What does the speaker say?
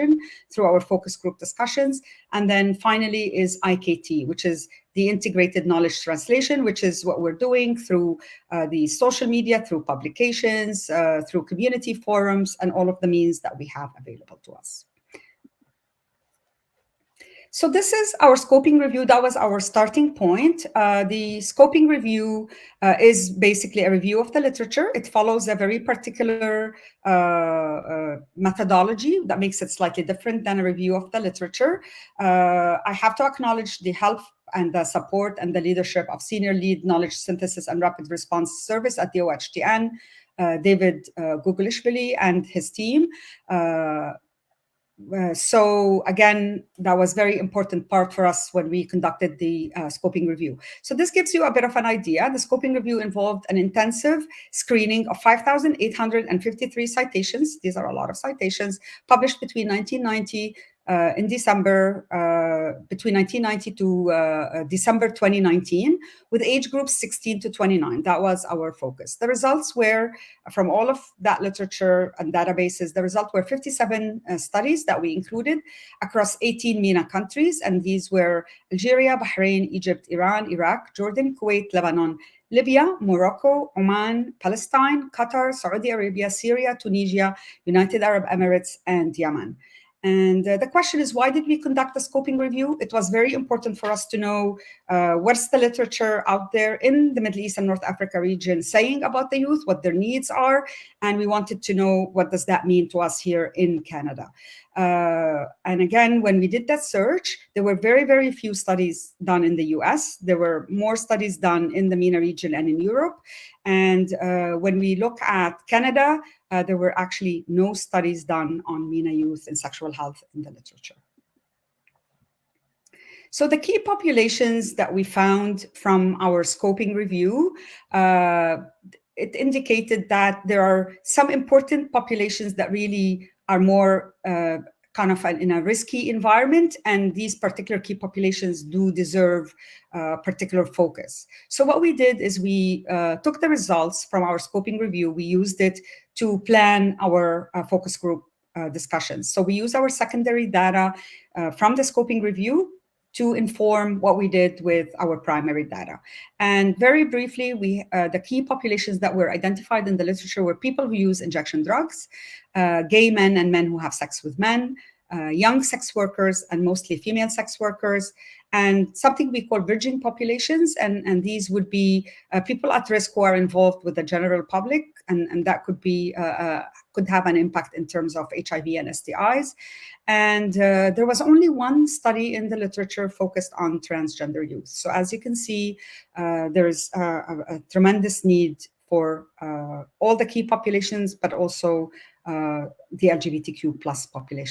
education through our focus group discussions. And then finally is IKT, which is the integrated knowledge translation, which is what we're doing through the social media, through publications, through community forums, and all of the means that we have available to us. So this is our scoping review. That was our starting point. The scoping review is basically a review of the literature. It follows a very particular methodology that makes it slightly different than a review of the literature. I have to acknowledge the help and the support and the leadership of Senior Lead Knowledge Synthesis and Rapid Response Service at the OHTN, David Gugulishvili and his team. So again, that was very important part for us when we conducted the scoping review. So this gives you a bit of an idea. The scoping review involved an intensive screening of 5,853 citations. These are a lot of citations published between 1990 in December, between 1990 to December 2019, with age groups 16 to 29. That was our focus. The results were, from all of that literature and databases, the result were 57 studies that we included across 18 MENA countries. And these were Algeria, Bahrain, Egypt, Iran, Iraq, Jordan, Kuwait, Lebanon, Libya, Morocco, Oman, Palestine, Qatar, Saudi Arabia, Syria, Tunisia, United Arab Emirates, and Yemen. And the question is, why did we conduct the scoping review? It was very important for us to know what's the literature out there in the Middle East and North Africa region saying about the youth, what their needs are, and we wanted to know what does that mean to us here in Canada. And again, when we did that search, there were very, very few studies done in the US. There were more studies done in the MENA region and in Europe. And when we look at Canada, there were actually no studies done on MENA youth and sexual health in the literature. So the key populations that we found from our scoping review, it indicated that there are some important populations that really are more kind of in a risky environment, and these particular key populations do deserve particular focus. So what we did is we took the results from our scoping review, we used it to plan our focus group discussions. So we used our secondary data from the scoping review to inform what we did with our primary data. And very briefly, the key populations that were identified in the literature were people who use injection drugs, gay men and men who have sex with men, young sex workers and mostly female sex workers, and something we call bridging populations. And these would be people at risk who are involved with the general public, and that could be could have an impact in terms of HIV and STIs. And there was only one study in the literature focused on transgender youth. So as you can see, there's a tremendous need for all the key populations, but also the LGBTQ+ population.